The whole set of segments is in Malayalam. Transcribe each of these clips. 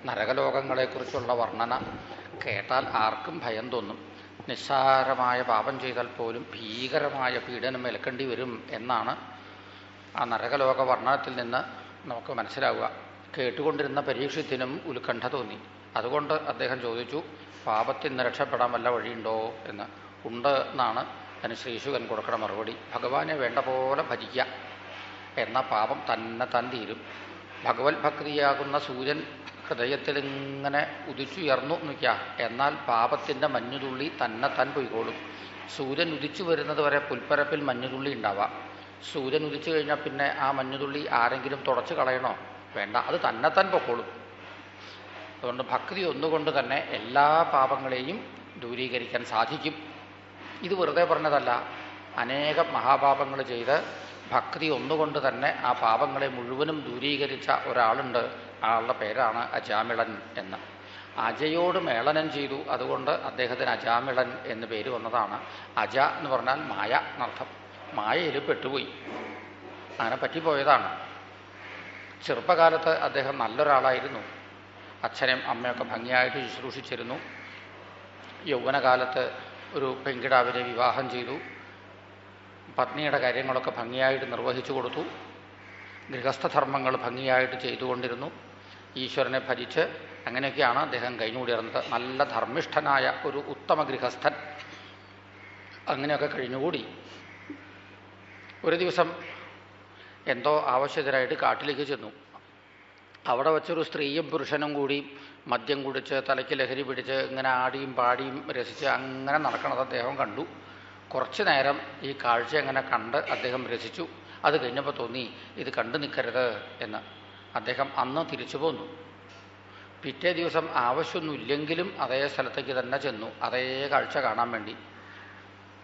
നരകലോകങ്ങളെക്കുറിച്ചുള്ള വർണ്ണന കേട്ടാൽ ആർക്കും ഭയം തോന്നും. നിസ്സാരമായ പാപം ചെയ്താൽ പോലും ഭീകരമായ പീഡനം ഏൽക്കേണ്ടി വരും എന്നാണ് ആ നരകലോക വർണ്ണനത്തിൽ നിന്ന് നമുക്ക് മനസ്സിലാവുക. കേട്ടുകൊണ്ടിരുന്ന പരീക്ഷത്തിനും ഉത്കണ്ഠ തോന്നി. അതുകൊണ്ട് അദ്ദേഹം ചോദിച്ചു, പാപത്തിൽ നിന്ന് രക്ഷപ്പെടാൻ വല്ല വഴിയുണ്ടോ എന്ന്. ഉണ്ട് എന്നാണ് അതിന് ശ്രീശുകൻ കൊടുക്കുന്ന മറുപടി. ഭഗവാനെ വേണ്ട പോലെ ഭജിക്കുക, എന്നാൽ പാപം തന്നെ താൻ തീരും. ഭഗവത് ഭക്തിയാകുന്ന സൂര്യൻ ഹൃദയത്തിലിങ്ങനെ ഉദിച്ചുയർന്നു നിൽക്കുക, എന്നാൽ പാപത്തിൻ്റെ മഞ്ഞുതുള്ളി തന്നെ താൻ പോയിക്കോളും. സൂര്യൻ ഉദിച്ചു വരുന്നത് വരെ പുൽപ്പരപ്പിൽ മഞ്ഞുതുള്ളി ഉണ്ടാവാം. സൂര്യൻ ഉദിച്ചു കഴിഞ്ഞാൽ പിന്നെ ആ മഞ്ഞുതുള്ളി ആരെങ്കിലും തുടച്ചു കളയണോ? വേണ്ട, അത് തന്നെ താൻ പൊക്കോളും. അതുകൊണ്ട് ഭക്തി ഒന്നുകൊണ്ട് തന്നെ എല്ലാ പാപങ്ങളെയും ദൂരീകരിക്കാൻ സാധിക്കും. ഇത് വെറുതെ പറഞ്ഞതല്ല. അനേകം മഹാപാപങ്ങൾ ചെയ്ത് ഭക്തി ഒന്നുകൊണ്ട് തന്നെ ആ പാപങ്ങളെ മുഴുവനും ദൂരീകരിച്ച ഒരാളുണ്ട്. ആളുടെ പേരാണ് അജാമിളൻ എന്ന്. അജയോട് മേളനം ചെയ്തു, അതുകൊണ്ട് അദ്ദേഹത്തിന് അജാമിളൻ എന്ന് പേര് വന്നതാണ്. അജ എന്ന് പറഞ്ഞാൽ മായ എന്നർത്ഥം. മായയിൽ പെട്ടുപോയി, അങ്ങനെ പറ്റിപ്പോയതാണ്. ചെറുപ്പകാലത്ത് അദ്ദേഹം നല്ലൊരാളായിരുന്നു. അച്ഛനെയും അമ്മയൊക്കെ ഭംഗിയായിട്ട് ശുശ്രൂഷിച്ചിരുന്നു. യൗവനകാലത്ത് ഒരു പെൺകിടാവിനെ വിവാഹം ചെയ്തു. പത്നിയുടെ കാര്യങ്ങളൊക്കെ ഭംഗിയായിട്ട് നിർവഹിച്ചു കൊടുത്തു. ഗൃഹസ്ഥധർമ്മങ്ങൾ ഭംഗിയായിട്ട് ചെയ്തുകൊണ്ടിരുന്നു. ഈശ്വരനെ ഭജിച്ച് അങ്ങനെയൊക്കെയാണ് അദ്ദേഹം കഴിഞ്ഞുകൂടിയിരുന്നത്. നല്ല ധർമ്മിഷ്ഠനായ ഒരു ഉത്തമ ഗൃഹസ്ഥൻ. അങ്ങനെയൊക്കെ കഴിഞ്ഞുകൂടി. ഒരു ദിവസം എന്തോ ആവശ്യത്തിനായിട്ട് കാട്ടിലേക്ക് ചെന്നു. അവിടെ വച്ചൊരു സ്ത്രീയും പുരുഷനും കൂടി മദ്യം കുടിച്ച് തലയ്ക്ക് ലഹരി പിടിച്ച് ഇങ്ങനെ ആടിയും പാടിയും രസിച്ച് അങ്ങനെ നടക്കണത് അദ്ദേഹം കണ്ടു. കുറച്ചു നേരം ഈ കാഴ്ച അങ്ങനെ കണ്ട് അദ്ദേഹം രസിച്ചു. അത് കഴിഞ്ഞപ്പോൾ തോന്നി, ഇത് കണ്ടു നിൽക്കരുത് എന്ന്. അദ്ദേഹം അന്ന് തിരിച്ചു പോന്നു. പിറ്റേ ദിവസം ആവശ്യമൊന്നുമില്ലെങ്കിലും അതേ സ്ഥലത്തേക്ക് തന്നെ ചെന്നു, അതേ കാഴ്ച കാണാൻ വേണ്ടി.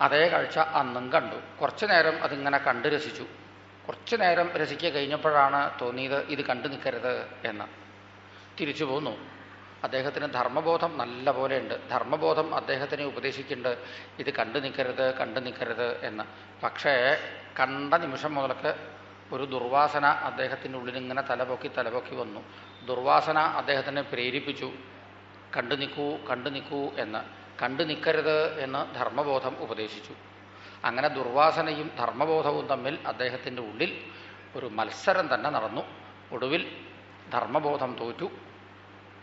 അതേ കാഴ്ച അന്നും കണ്ടു. കുറച്ചു നേരം അതിങ്ങനെ കണ്ട് രസിച്ചു. കുറച്ചു നേരം രസിക്കുക കഴിഞ്ഞപ്പോഴാണ് തോന്നിയത്, ഇത് കണ്ടു നിൽക്കരുത് എന്ന്. തിരിച്ചു പോന്നു. അദ്ദേഹത്തിന് ധർമ്മബോധം നല്ല പോലെ ഉണ്ട്. ധർമ്മബോധം അദ്ദേഹത്തിനെ ഉപദേശിക്കുന്നുണ്ട്, ഇത് കണ്ടു നിൽക്കരുത്, കണ്ടു നിൽക്കരുത് എന്ന്. പക്ഷേ കണ്ട നിമിഷം മുതൽക്ക് ഒരു ദുർവാസന അദ്ദേഹത്തിൻ്റെ ഉള്ളിൽ ഇങ്ങനെ തലപൊക്കി വന്നു. ദുർവാസന അദ്ദേഹത്തിനെ പ്രേരിപ്പിച്ചു, കണ്ടു നിൽക്കൂ, കണ്ടു നിൽക്കൂ എന്ന്. കണ്ടു നിൽക്കരുത് എന്ന് ധർമ്മബോധം ഉപദേശിച്ചു. അങ്ങനെ ദുർവാസനയും ധർമ്മബോധവും തമ്മിൽ അദ്ദേഹത്തിൻ്റെ ഉള്ളിൽ ഒരു മത്സരം തന്നെ നടന്നു. ഒടുവിൽ ധർമ്മബോധം തോറ്റു,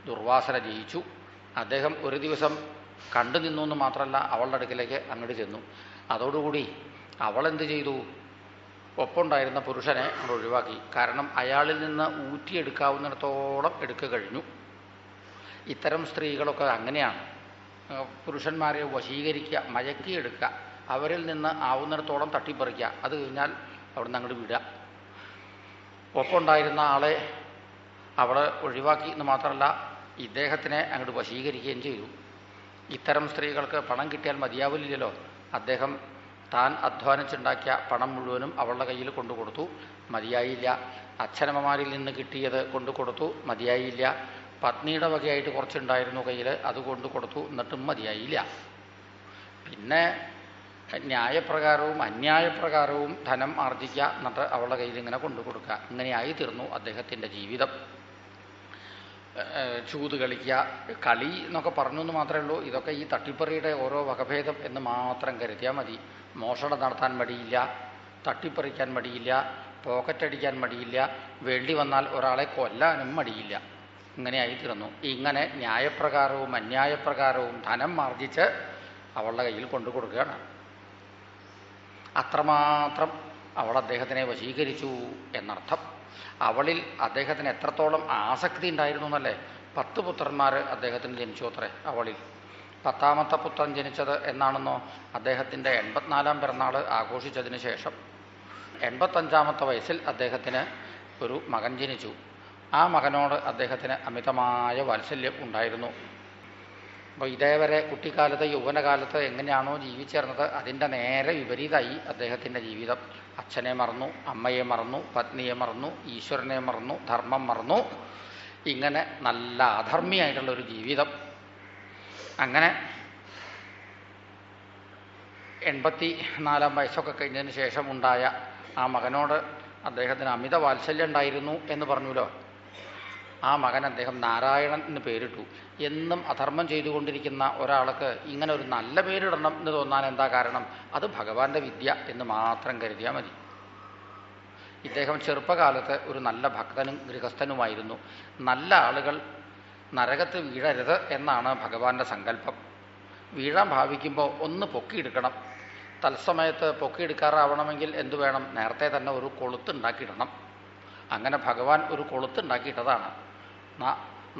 ദുർവാസന ജയിച്ചു. അദ്ദേഹം ഒരു ദിവസം കണ്ടു നിന്നു എന്ന് മാത്രമല്ല, അവളുടെ അടുക്കിലേക്ക് അങ്ങോട്ട് ചെന്നു. അതോടുകൂടി അവളെന്ത് ചെയ്തു? ഒപ്പമുണ്ടായിരുന്ന പുരുഷനെ അങ്ങോട്ട് ഒഴിവാക്കി. കാരണം അയാളിൽ നിന്ന് ഊറ്റിയെടുക്കാവുന്നിടത്തോളം എടുക്കുക കഴിഞ്ഞു. ഇത്തരം സ്ത്രീകളൊക്കെ അങ്ങനെയാണ്. പുരുഷന്മാരെ വശീകരിക്കുക, മയക്കിയെടുക്കുക, അവരിൽ നിന്ന് ആവുന്നിടത്തോളം തട്ടിപ്പറിക്കുക, അത് കഴിഞ്ഞാൽ അവിടെ നിന്ന് അങ്ങോട്ട് വിടുക. ഒപ്പമുണ്ടായിരുന്ന ആളെ അവളെ ഒഴിവാക്കി എന്ന് മാത്രമല്ല, ഇദ്ദേഹത്തിനെ അങ്ങോട്ട് വശീകരിക്കുകയും ചെയ്തു. ഇത്തരം സ്ത്രീകൾക്ക് പണം കിട്ടിയാൽ മതിയാവില്ലല്ലോ. അദ്ദേഹം താൻ അധ്വാനിച്ചുണ്ടാക്കിയ പണം മുഴുവനും അവളുടെ കയ്യിൽ കൊണ്ടുകൊടുത്തു, മതിയായില്ല. അച്ഛനമ്മമാരിൽ നിന്ന് കിട്ടിയത് കൊണ്ടുകൊടുത്തു, മതിയായില്ല. പത്നിയുടെ വകയായിട്ട് കുറച്ചുണ്ടായിരുന്നു കയ്യിൽ, അത് കൊണ്ടുകൊടുത്തു, എന്നിട്ടും മതിയായില്ല. പിന്നെ ന്യായപ്രകാരവും അന്യായപ്രകാരവും ധനം ആർജിക്കുക, എന്നിട്ട് അവളുടെ കയ്യിൽ ഇങ്ങനെ കൊണ്ടുകൊടുക്കുക. ഇങ്ങനെയായി തീർന്നു അദ്ദേഹത്തിൻ്റെ ജീവിതം. ചൂത് കളിക്കുക, കളി എന്നൊക്കെ പറഞ്ഞു എന്ന് മാത്രമേ ഉള്ളൂ. ഇതൊക്കെ ഈ തട്ടിപ്പറിയുടെ ഓരോ വകഭേദം എന്ന് മാത്രം കരുതിയാൽ മതി. മോഷണം നടത്താൻ മടിയില്ല, തട്ടിപ്പറിക്കാൻ മടിയില്ല, പോക്കറ്റടിക്കാൻ മടിയില്ല, വേണ്ടി വന്നാൽ ഒരാളെ കൊല്ലാനും മടിയില്ല. ഇങ്ങനെയായി തീർന്നു. ഇങ്ങനെ ന്യായപ്രകാരവും അന്യായപ്രകാരവും ധനം ആർജിച്ച് അവളുടെ കയ്യിൽ കൊണ്ടു കൊടുക്കുകയാണ്. അത്രമാത്രം അവൾ അദ്ദേഹത്തിനെ വശീകരിച്ചു എന്നർത്ഥം. അവളിൽ അദ്ദേഹത്തിന് എത്രത്തോളം ആസക്തി ഉണ്ടായിരുന്നു എന്നല്ലേ. 10 പുത്രന്മാർ അദ്ദേഹത്തിന് ജനിച്ചു അത്രേ അവളിൽ. 10ാമത്തെ പുത്രൻ ജനിച്ചത് എന്നാണെന്നോ, അദ്ദേഹത്തിൻ്റെ 84ാം പിറന്നാൾ ആഘോഷിച്ചതിന് ശേഷം 85ാമത്തെ വയസ്സിൽ അദ്ദേഹത്തിന് ഒരു മകൻ ജനിച്ചു. ആ മകനോട് അദ്ദേഹത്തിന് അമിതമായ വാത്സല്യം ഉണ്ടായിരുന്നു. അപ്പോൾ ഇതേവരെ കുട്ടിക്കാലത്ത് യൗവനകാലത്ത് എങ്ങനെയാണോ ജീവിച്ചേർന്നത് അതിൻ്റെ നേരെ വിപരീതമായി അദ്ദേഹത്തിൻ്റെ ജീവിതം. അച്ഛനെ മറന്നു, അമ്മയെ മറന്നു, പത്നിയെ മറന്നു, ഈശ്വരനെ മറന്നു, ധർമ്മം മറന്നു. ഇങ്ങനെ നല്ല അധർമ്മിയായിട്ടുള്ളൊരു ജീവിതം. അങ്ങനെ 84ാം വയസ്സൊക്കെ കഴിഞ്ഞതിന് ശേഷം ഉണ്ടായ ആ മകനോട് അദ്ദേഹത്തിന് അമിത വാത്സല്യം ഉണ്ടായിരുന്നു എന്ന് പറഞ്ഞല്ലോ. ആ മകൻ അദ്ദേഹം നാരായണൻ എന്ന് പേരിട്ടു. എന്നും അധർമ്മം ചെയ്തുകൊണ്ടിരിക്കുന്ന ഒരാൾക്ക് ഇങ്ങനെ ഒരു നല്ല പേരിടണം എന്ന് തോന്നാൻ എന്താ കാരണം? അത് ഭഗവാന്റെ വിദ്യ എന്ന് മാത്രം കരുതിയാൽ മതി. ഇദ്ദേഹം ചെറുപ്പകാലത്ത് ഒരു നല്ല ഭക്തനും ഗൃഹസ്ഥനുമായിരുന്നു. നല്ല ആളുകൾ നരകത്ത് വീഴരുത് എന്നാണ് ഭഗവാന്റെ സങ്കല്പം. വീഴാൻ ഭാവിക്കുമ്പോൾ ഒന്ന് പൊക്കിയെടുക്കണം. തത്സമയത്ത് പൊക്കിയെടുക്കാറാവണമെങ്കിൽ എന്തു വേണം? നേരത്തെ തന്നെ ഒരു കൊളുത്തുണ്ടാക്കിയിടണം. അങ്ങനെ ഭഗവാൻ ഒരു കൊളുത്തുണ്ടാക്കിയിട്ടതാണ്.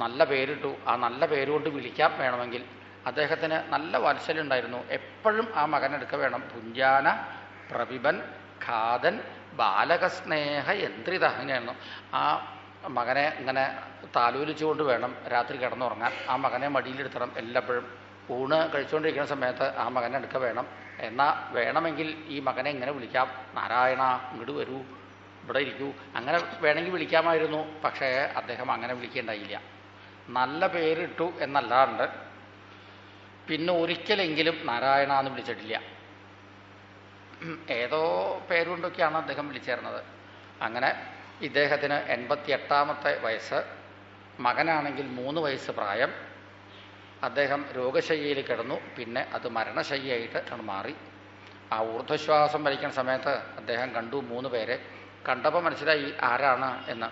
നല്ല പേരിട്ടു. ആ നല്ല പേരുകൊണ്ട് വിളിക്കാൻ വേണമെങ്കിൽ അദ്ദേഹത്തിന് നല്ല വാത്സല്യം ഉണ്ടായിരുന്നു. എപ്പോഴും ആ മകനെടുക്ക വേണം. പുഞ്ചാന പ്രവിബൻ ഖാദൻ ബാലകസ്നേഹ യന്ത്രിത. അങ്ങനെയായിരുന്നു. ആ മകനെ ഇങ്ങനെ താലോലിച്ചുകൊണ്ട് വേണം രാത്രി കിടന്നുറങ്ങാൻ. ആ മകനെ മടിയിലെടുത്തണം എല്ലാപ്പോഴും. ഊണ് കഴിച്ചുകൊണ്ടിരിക്കുന്ന സമയത്ത് ആ മകനെ എടുക്ക വേണം. എന്നാൽ വേണമെങ്കിൽ ഈ മകനെ ഇങ്ങനെ വിളിക്കാം, നാരായണ ഇങ്ങോട്ട് വരൂ, ഇവിടെ ഇരിക്കൂ, അങ്ങനെ വേണമെങ്കിൽ വിളിക്കാമായിരുന്നു. പക്ഷേ അദ്ദേഹം അങ്ങനെ വിളിക്കേണ്ടായില്ല. നല്ല പേരിട്ടു എന്നല്ലാണ്ട് പിന്നെ ഒരിക്കലെങ്കിലും നാരായണ എന്ന് വിളിച്ചിട്ടില്ല. ഏതോ പേരുകൊണ്ടൊക്കെയാണ് അദ്ദേഹം വിളിച്ചേർന്നത്. അങ്ങനെ ഇദ്ദേഹത്തിന് 88ാമത്തെ വയസ്സ്. മകനാണെങ്കിൽ 3 വയസ്സ് പ്രായം. അദ്ദേഹം രോഗശയ്യയിൽ കിടന്നു. പിന്നെ അത് മരണശയ്യായിട്ട് മാറി. ആ ഊർധ്വശ്വാസം വലിക്കുന്ന സമയത്ത് അദ്ദേഹം കണ്ടു 3 പേരെ. കണ്ടപ്പോൾ മനസ്സിലായി ആരാണ് എന്ന്.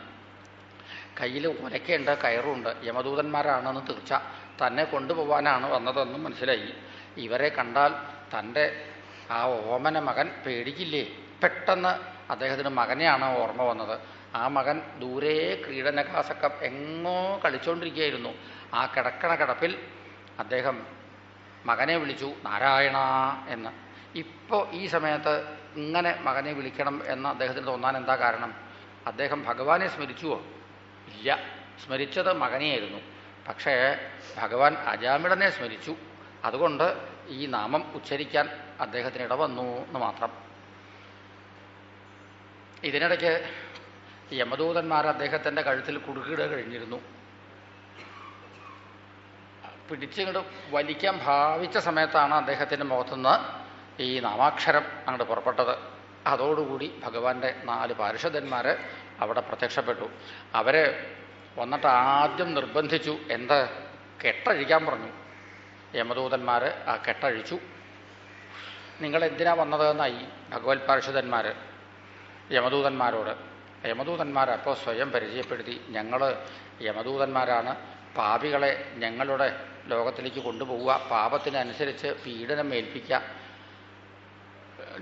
കയ്യിൽ ഒലക്കയുണ്ട്, കയറുണ്ട്. യമദൂതന്മാരാണെന്ന് തീർച്ച. തന്നെ കൊണ്ടുപോകാനാണ് വന്നതെന്നും മനസ്സിലായി. ഇവരെ കണ്ടാൽ തൻ്റെ ആ ഓമന മകൻ പേടിക്കില്ലേ? പെട്ടെന്ന് അദ്ദേഹത്തിന് മകനെയാണ് ഓർമ്മ വന്നത്. ആ മകൻ ദൂരെ ക്രീഡനകാസക്കം എങ്ങോ കളിച്ചുകൊണ്ടിരിക്കുകയായിരുന്നു. ആ കിടക്കണ കിടപ്പിൽ അദ്ദേഹം മകനെ വിളിച്ചു, നാരായണ എന്ന്. ഇപ്പോൾ ഈ സമയത്ത് ഇങ്ങനെ മകനെ വിളിക്കണം എന്ന് അദ്ദേഹത്തിന് തോന്നാൻ എന്താ കാരണം? അദ്ദേഹം ഭഗവാനെ സ്മരിച്ചുവോ? ഇല്ല. സ്മരിച്ചത് മകനെയായിരുന്നു. പക്ഷേ ഭഗവാൻ അജാമിളനെ സ്മരിച്ചു. അതുകൊണ്ട് ഈ നാമം ഉച്ചരിക്കാൻ അദ്ദേഹത്തിന് ഇടവന്നു എന്ന് മാത്രം. ഇതിനിടയ്ക്ക് യമദൂതന്മാർ അദ്ദേഹത്തിൻ്റെ കഴുത്തിൽ കുടുക്കിട കഴിഞ്ഞിരുന്നു. പിടിച്ചിങ്ങോട്ട് വലിക്കാൻ ഭാവിച്ച സമയത്താണ് അദ്ദേഹത്തിൻ്റെ മുഖത്തുനിന്ന് ഈ നാമാക്ഷരം അങ്ങോട്ട് പുറപ്പെട്ടത്. അതോടുകൂടി ഭഗവാന്റെ 4 പാർഷദന്മാർ അവിടെ പ്രത്യക്ഷപ്പെട്ടു. അവർ വന്നിട്ട് ആദ്യം നിർബന്ധിച്ചു. എന്ത്? കെട്ടഴിക്കാൻ പറഞ്ഞു. യമദൂതന്മാർ ആ കെട്ടഴിച്ചു. നിങ്ങൾ എന്തിനാ വന്നതെന്നായി ഭഗവത് പാർഷദന്മാർ യമദൂതന്മാരോട്. യമദൂതന്മാരപ്പോൾ സ്വയം പരിചയപ്പെടുത്തി. ഞങ്ങൾ യമദൂതന്മാരാണ്. പാപികളെ ഞങ്ങളുടെ ലോകത്തിലേക്ക് കൊണ്ടുപോവുക, പാപത്തിനനുസരിച്ച് പീഡനം ഏൽപ്പിക്കുക,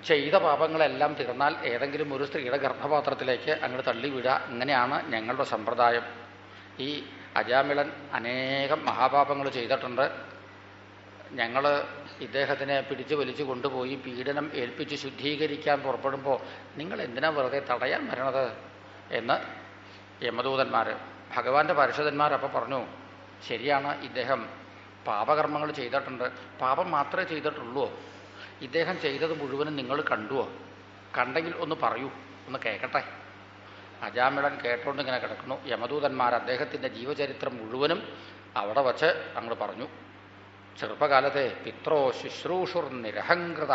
ചെയ്ത പാപങ്ങളെല്ലാം തീർന്നാൽ ഏതെങ്കിലും ഒരു സ്ത്രീയുടെ ഗർഭപാത്രത്തിലേക്ക് അങ്ങോട്ട് തള്ളിവിടുക. ഇങ്ങനെയാണ് ഞങ്ങളുടെ സമ്പ്രദായം. ഈ അജാമിളൻ അനേകം മഹാപാപങ്ങൾ ചെയ്തിട്ടുണ്ട്. ഞങ്ങൾ ഇദ്ദേഹത്തിനെ പിടിച്ചു വലിച്ചു കൊണ്ടുപോയി പീഡനം ഏൽപ്പിച്ച് ശുദ്ധീകരിക്കാൻ പുറപ്പെടുമ്പോൾ നിങ്ങൾ എന്തിനാ വെറുതെ തടയാൻ വരണത് എന്ന് യമദൂതന്മാർ. ഭഗവാന്റെ പാർഷദന്മാരപ്പോൾ പറഞ്ഞു, ശരിയാണ്, ഇദ്ദേഹം പാപകർമ്മങ്ങൾ ചെയ്തിട്ടുണ്ട്. പാപം മാത്രമേ ചെയ്തിട്ടുള്ളൂ. ഇദ്ദേഹം ചെയ്തത് മുഴുവനും നിങ്ങൾ കണ്ടുവോ? കണ്ടെങ്കിൽ ഒന്ന് പറയൂ, ഒന്ന് കേൾക്കട്ടെ. അജാമിളൻ കേട്ടോണ്ട് ഇങ്ങനെ കിടക്കുന്നു. യമദൂതന്മാർ അദ്ദേഹത്തിൻ്റെ ജീവചരിത്രം മുഴുവനും അവിടെ വച്ച് അങ്ങോട്ട് പറഞ്ഞു. ചെറുപ്പകാലത്തെ പിത്രോ ശുശ്രൂഷുർ നിരഹങ്കൃത.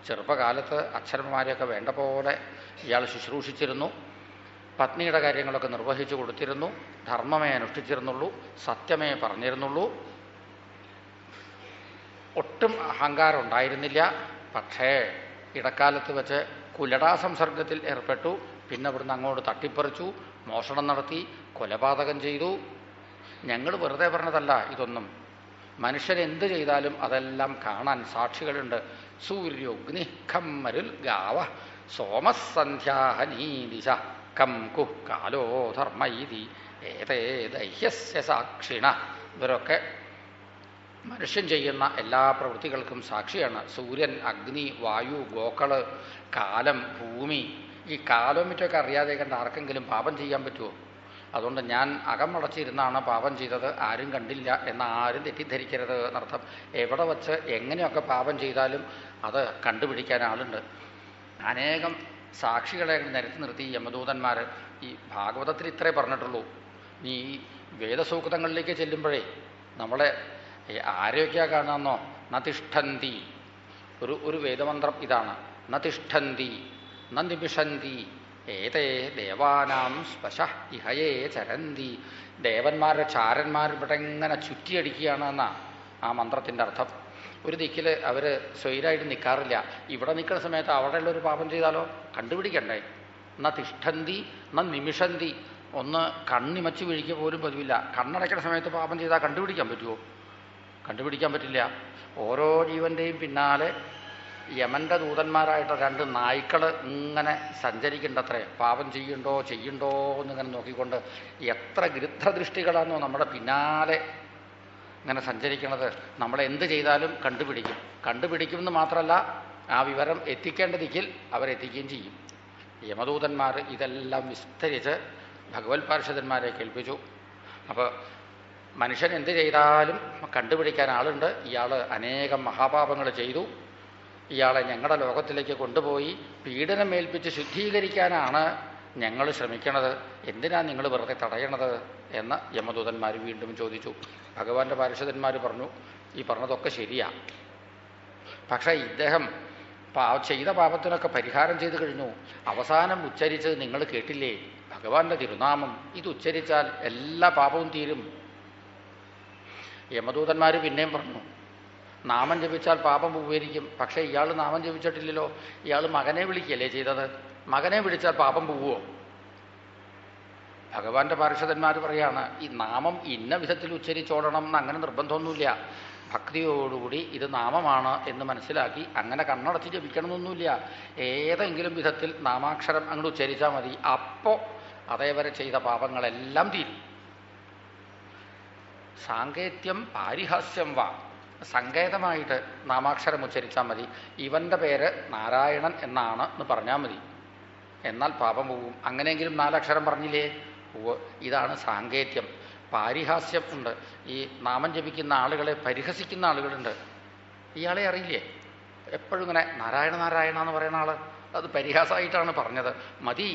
ചെറുപ്പകാലത്ത് അച്ഛനന്മാരെയൊക്കെ വേണ്ട പോലെ ഇയാൾ ശുശ്രൂഷിച്ചിരുന്നു. പത്നിയുടെ കാര്യങ്ങളൊക്കെ നിർവഹിച്ചു കൊടുത്തിരുന്നു. ധർമ്മമേ അനുഷ്ഠിച്ചിരുന്നുള്ളൂ, സത്യമേ പറഞ്ഞിരുന്നുള്ളൂ. ഒട്ടും അഹങ്കാരം ഉണ്ടായിരുന്നില്ല. പക്ഷേ ഇടക്കാലത്ത് വെച്ച് കുലടാ സംസർഗത്തിൽ ഏർപ്പെട്ടു. പിന്നെ ഇവിടുന്ന് അങ്ങോട്ട് തട്ടിപ്പറിച്ചു, മോഷണം നടത്തി, കൊലപാതകം ചെയ്തു. ഞങ്ങൾ വെറുതെ പറഞ്ഞതല്ല ഇതൊന്നും. മനുഷ്യൻ എന്ത് ചെയ്താലും അതെല്ലാം കാണാൻ സാക്ഷികളുണ്ട്. സൂര്യോഗ്നി ഖമ്മരുൽ ഗാവ സോമസന്ധ്യാഹനീദിശ കം കുഃ കാലോ ധർമ്മൈതി ഏതേ ദഹ്യസ്യ സാക്ഷിണ. ഇവരൊക്കെ മനുഷ്യൻ ചെയ്യുന്ന എല്ലാ പ്രവൃത്തികൾക്കും സാക്ഷിയാണ്. സൂര്യൻ, അഗ്നി, വായു, ഗോക്കള്, കാലം, ഭൂമി. ഈ കാലവും മറ്റൊക്കെ അറിയാതെ കണ്ട് ആർക്കെങ്കിലും പാപം ചെയ്യാൻ പറ്റുമോ? അതുകൊണ്ട് ഞാൻ അകമടച്ചിരുന്നാണ് പാപം ചെയ്തത്, ആരും കണ്ടില്ല എന്ന് ആരും തെറ്റിദ്ധരിക്കരുത് എന്നർത്ഥം. എവിടെ വച്ച് എങ്ങനെയൊക്കെ പാപം ചെയ്താലും അത് കണ്ടുപിടിക്കാൻ ആളുണ്ട്. അനേകം സാക്ഷികളെ നിരത്തി നിർത്തി യമദൂതന്മാർ. ഈ ഭാഗവതത്തിൽ ഇത്രേ പറഞ്ഞിട്ടുള്ളൂ. ഈ വേദസൂക്തങ്ങളിലേക്ക് ചെല്ലുമ്പോഴേ നമ്മളെ ആരെയൊക്കെയാണ് കാണാമെന്നോ? നതിഷ്ഠന്തി. ഒരു വേദമന്ത്രം ഇതാണ്. നതിഷ്ഠന്തി ന നിമിഷന്തി ഏതേ ദേവാനാം സ്പശ ഇഹയേ ചരന്തി. ദേവന്മാരുടെ ചാരന്മാർ ഇവിടെ ഇങ്ങനെ ചുറ്റിയടിക്കുകയാണ് എന്നാ ആ മന്ത്രത്തിൻ്റെ അർത്ഥം. ഒരു ദിക്കിൽ അവർ സ്വൈരായിട്ട് നിൽക്കാറില്ല. ഇവിടെ നിൽക്കുന്ന സമയത്ത് അവിടെയുള്ളൊരു പാപം ചെയ്താലോ കണ്ടുപിടിക്കണ്ടേ. എന്നാൽ തിഷ്ഠന്തി എന്നാൽ നിമിഷന്തി. ഒന്ന് കണ്ണിമച്ച് വീഴിക്കുക പോലും പതിവില്ല. കണ്ണടയ്ക്കുന്ന സമയത്ത് പാപം ചെയ്താൽ കണ്ടുപിടിക്കാൻ പറ്റുമോ? കണ്ടുപിടിക്കാൻ പറ്റില്ല. ഓരോ ജീവൻ്റെയും പിന്നാലെ യമൻ്റെ ദൂതന്മാരായിട്ട് രണ്ട് നായ്ക്കൾ ഇങ്ങനെ സഞ്ചരിക്കേണ്ടത്രേ. പാപം ചെയ്യുണ്ടോ എന്നിങ്ങനെ നോക്കിക്കൊണ്ട് എത്ര ഗൃദ്ധദൃഷ്ടികളാണോ നമ്മുടെ പിന്നാലെ ഇങ്ങനെ സഞ്ചരിക്കുന്നത്. നമ്മളെന്ത് ചെയ്താലും കണ്ടുപിടിക്കും എന്ന് മാത്രമല്ല ആ വിവരം എത്തിക്കേണ്ട ദിക്കിൽ അവരെത്തിക്കുകയും ചെയ്യും. യമദൂതന്മാർ ഇതെല്ലാം വിസ്തരിച്ച് ഭഗവത് പാർഷദന്മാരെ കേൾപ്പിച്ചു. അപ്പോൾ മനുഷ്യൻ എന്ത് ചെയ്താലും കണ്ടുപിടിക്കാൻ ആളുണ്ട്. ഇയാൾ അനേകം മഹാപാപങ്ങൾ ചെയ്തു, ഇയാളെ ഞങ്ങളുടെ ലോകത്തിലേക്ക് കൊണ്ടുപോയി പീഡനം ഏൽപ്പിച്ച് ശുദ്ധീകരിക്കാനാണ് ഞങ്ങൾ ശ്രമിക്കണത്. എന്തിനാണ് നിങ്ങൾ വെറുതെ തടയണത് എന്ന് യമദൂതന്മാർ വീണ്ടും ചോദിച്ചു. ഭഗവാന്റെ പാർഷദന്മാർ പറഞ്ഞു, ഈ പറഞ്ഞതൊക്കെ ശരിയാ, പക്ഷേ ഇദ്ദേഹം ചെയ്ത പാപത്തിനൊക്കെ പരിഹാരം ചെയ്തു കഴിഞ്ഞു. അവസാനം ഉച്ചരിച്ചത് നിങ്ങൾ കേട്ടില്ലേ? ഭഗവാന്റെ തിരുനാമം. ഇത് ഉച്ചരിച്ചാൽ എല്ലാ പാപവും തീരും. യമദൂതന്മാർ പിന്നെയും പറഞ്ഞു, നാമം ജപിച്ചാൽ പാപം പോവുമായിരിക്കും. പക്ഷേ ഇയാൾ നാമം ജപിച്ചിട്ടില്ലല്ലോ. ഇയാൾ മകനെ വിളിക്കുകയല്ലേ ചെയ്തത്. മകനെ വിളിച്ചാൽ പാപം പോവുമോ? ഭഗവാന്റെ പാർഷദന്മാർ പറയാണ്, ഈ നാമം ഇന്ന വിധത്തിൽ ഉച്ചരിച്ചോടണം എന്ന് അങ്ങനെ നിർബന്ധമൊന്നുമില്ല. ഭക്തിയോടുകൂടി ഇത് നാമമാണ് എന്ന് മനസ്സിലാക്കി അങ്ങനെ കണ്ണടച്ച് ജപിക്കണമെന്നൊന്നുമില്ല. ഏതെങ്കിലും വിധത്തിൽ നാമാക്ഷരം അങ്ങോട്ട് ഉച്ചരിച്ചാൽ മതി. അപ്പോൾ അതേവരെ ചെയ്ത പാപങ്ങളെല്ലാം തീരും. സാങ്കേത്യം പാരിഹാസ്യം വാ. സങ്കേതമായിട്ട് നാമാക്ഷരം ഉച്ചരിച്ചാൽ മതി. ഇവൻ്റെ പേര് നാരായണൻ എന്നാണ് എന്ന് പറഞ്ഞാൽ മതി. എന്നാൽ പാപം പോവും. അങ്ങനെയെങ്കിലും 4 അക്ഷരം പറഞ്ഞില്ലേ? ഇതാണ് സാങ്കേത്യം. പാരിഹാസ്യം ഉണ്ട്. ഈ നാമം ജപിക്കുന്ന ആളുകളെ പരിഹസിക്കുന്ന ആളുകളുണ്ട്. ഇയാളെ അറിയില്ലേ? എപ്പോഴും ഇങ്ങനെ നാരായണ നാരായണ എന്ന് പറയുന്ന ആൾ അത് പരിഹാസമായിട്ടാണ് പറഞ്ഞത്. മതി,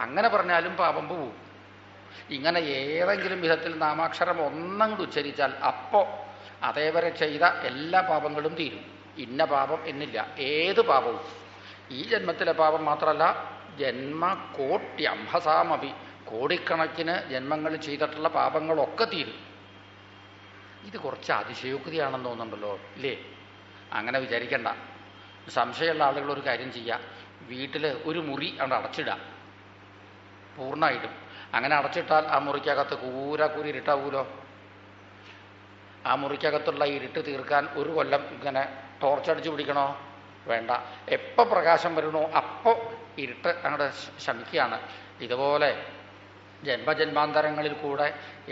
അങ്ങനെ പറഞ്ഞാലും പാപം പോവും. ഇങ്ങനെ ഏതെങ്കിലും വിധത്തിൽ നാമാക്ഷരം ഒന്നങ്ങോട്ട് ഉച്ചരിച്ചാൽ അപ്പോൾ അതേവരെ ചെയ്ത എല്ലാ പാപങ്ങളും തീരും. ഇന്ന പാപം എന്നില്ല, ഏത് പാപവും. ഈ ജന്മത്തിലെ പാപം മാത്രമല്ല, ജന്മകോട്യംഹസാമപി, കോടിക്കണക്കിന് ജന്മങ്ങൾ ചെയ്തിട്ടുള്ള പാപങ്ങളൊക്കെ തീരും. ഇത് കുറച്ച് അതിശയോക്തിയാണെന്ന് തോന്നുന്നുണ്ടല്ലോ, ഇല്ലേ? അങ്ങനെ വിചാരിക്കണ്ട. സംശയമുള്ള ആളുകൾ ഒരു കാര്യം ചെയ്യുക, വീട്ടിൽ ഒരു മുറി അവിടെ അടച്ചിടാം പൂർണ്ണമായിട്ടും. അങ്ങനെ അടച്ചിട്ടാൽ ആ മുറിക്കകത്ത് കൂരി ഇരുട്ടാവൂലോ. ആ മുറിക്കകത്തുള്ള ഇരുട്ട് തീർക്കാൻ 1 കൊല്ലം ഇങ്ങനെ ടോർച്ചടിച്ച് പിടിക്കണോ? വേണ്ട. എപ്പോൾ പ്രകാശം വരണോ അപ്പോൾ ഇരുട്ട് അങ്ങോട്ട് ശമിക്കുകയാണ്. ഇതുപോലെ ജന്മജന്മാന്തരങ്ങളിൽ കൂടെ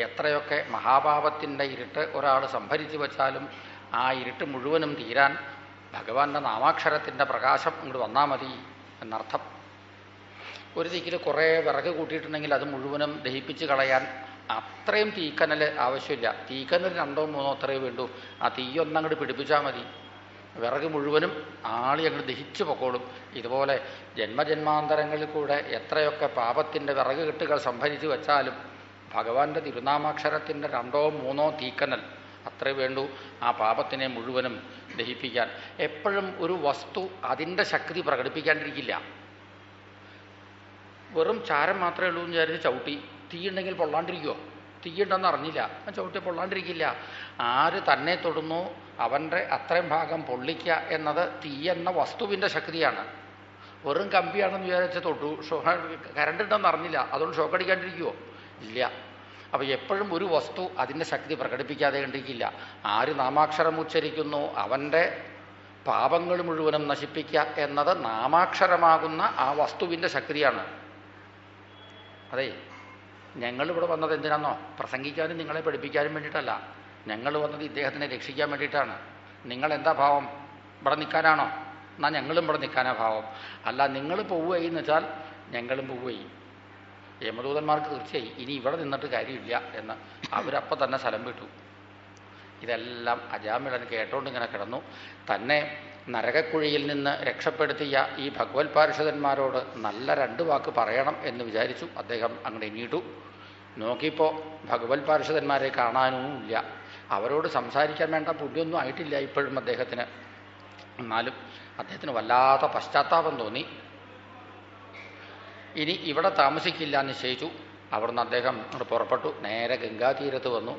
എത്രയൊക്കെ മഹാപാപത്തിൻ്റെ ഇരുട്ട് ഒരാൾ സംഭരിച്ചു വച്ചാലും ആ ഇരുട്ട് മുഴുവനും തീരാൻ ഭഗവാന്റെ നാമാക്ഷരത്തിൻ്റെ പ്രകാശം ഇങ്ങോട്ട് വന്നാൽ മതി എന്നർത്ഥം. ഒരു ദിക്കിൽ കുറേ വിറക് കൂട്ടിയിട്ടുണ്ടെങ്കിൽ അത് മുഴുവനും ദഹിപ്പിച്ച് കളയാൻ അത്രയും തീക്കനൽ ആവശ്യമില്ല. തീക്കനൽ 2 3 അത്രയേ വേണ്ടൂ. ആ തീയൊന്നങ്ങോട്ട് പിടിപ്പിച്ചാൽ മതി, വിറക് മുഴുവനും ആളി അങ്ങോട്ട് ദഹിച്ചു പൊക്കോളും. ഇതുപോലെ ജന്മജന്മാന്തരങ്ങളിൽ കൂടെ എത്രയൊക്കെ പാപത്തിൻ്റെ വിറക് കെട്ടുകൾ സംഭരിച്ചു വച്ചാലും ഭഗവാന്റെ തിരുനാമാക്ഷരത്തിൻ്റെ 2 3 തീക്കനൽ അത്രേ വേണ്ടൂ ആ പാപത്തിനെ മുഴുവനും ദഹിപ്പിക്കാൻ. എപ്പോഴും ഒരു വസ്തു അതിൻ്റെ ശക്തി പ്രകടിപ്പിക്കാണ്ടിരിക്കില്ല. വെറും ചാരം മാത്രമേ ഉള്ളൂ എന്ന് വിചാരിച്ച് ചവിട്ടി, തീയുണ്ടെങ്കിൽ പൊള്ളാണ്ടിരിക്കുമോ? തീയുണ്ടെന്ന് അറിഞ്ഞില്ല, ചവിട്ടി പൊള്ളാണ്ടിരിക്കില്ല. ആര് തന്നെ തൊടുന്നു അവൻ്റെ അത്രയും ഭാഗം പൊള്ളിക്കുക എന്നത് തീ എന്ന വസ്തുവിൻ്റെ ശക്തിയാണ്. വെറും കമ്പിയാണെന്ന് വിചാരിച്ച് തൊട്ടു, കറണ്ട് ഉണ്ടെന്ന് അറിഞ്ഞില്ല, അതുകൊണ്ട് ഷോക്കടിക്കാണ്ടിരിക്കുമോ? ഇല്ല. അപ്പോൾ എപ്പോഴും ഒരു വസ്തു അതിൻ്റെ ശക്തി പ്രകടിപ്പിക്കാതെ കണ്ടിരിക്കില്ല. ആര് നാമാക്ഷരം ഉച്ചരിക്കുന്നു അവൻ്റെ പാപങ്ങൾ മുഴുവനും നശിപ്പിക്കുക എന്നത് നാമാക്ഷരമാകുന്ന ആ വസ്തുവിൻ്റെ ശക്തിയാണ്. അതെ, ഞങ്ങളിവിടെ വന്നത് എന്തിനാണെന്നോ? പ്രസംഗിക്കാനും നിങ്ങളെ പഠിപ്പിക്കാനും വേണ്ടിയിട്ടല്ല. ഞങ്ങൾ വന്നത് ഇദ്ദേഹത്തിനെ രക്ഷിക്കാൻ വേണ്ടിയിട്ടാണ്. നിങ്ങളെന്താ ഭാവം? ഇവിടെ നിൽക്കാനാണോ? എന്നാൽ ഞങ്ങളും ഇവിടെ നിൽക്കാനാ ഭാവം. അല്ല, നിങ്ങൾ പോവുകയെന്ന് വെച്ചാൽ ഞങ്ങളും പോവുകയും. യമദൂതന്മാർക്ക് തീർച്ചയായി ഇനി ഇവിടെ നിന്നിട്ട് കാര്യമില്ല എന്ന് അവരപ്പം തന്നെ സ്ഥലം വിട്ടു. ഇതെല്ലാം അജാമിളൻ കേട്ടോണ്ട് ഇങ്ങനെ കിടന്നു. തന്നെ നരകക്കുഴിയിൽ നിന്ന് രക്ഷപ്പെടുത്തിയ ഈ ഭഗവത് പാർഷദന്മാരോട് നല്ല 2 വാക്ക് പറയണം എന്ന് വിചാരിച്ചു. അദ്ദേഹം അങ്ങനെ എണീറ്റു. നോക്കിയപ്പോൾ ഭഗവത് പാർഷദന്മാരെ കാണാനും ഇല്ല. അവരോട് സംസാരിക്കാൻ വേണ്ട പുണ്യൊന്നും ആയിട്ടില്ല ഇപ്പോഴും അദ്ദേഹത്തിന്. എന്നാലും അദ്ദേഹത്തിന് വല്ലാത്ത പശ്ചാത്താപം തോന്നി. ഇനി ഇവിടെ താമസിക്കില്ല എന്ന് നിശ്ചയിച്ചു. അവിടുന്ന് അദ്ദേഹം അങ്ങോട്ട് പുറപ്പെട്ടു. നേരെ ഗംഗാതീരത്ത് വന്നു.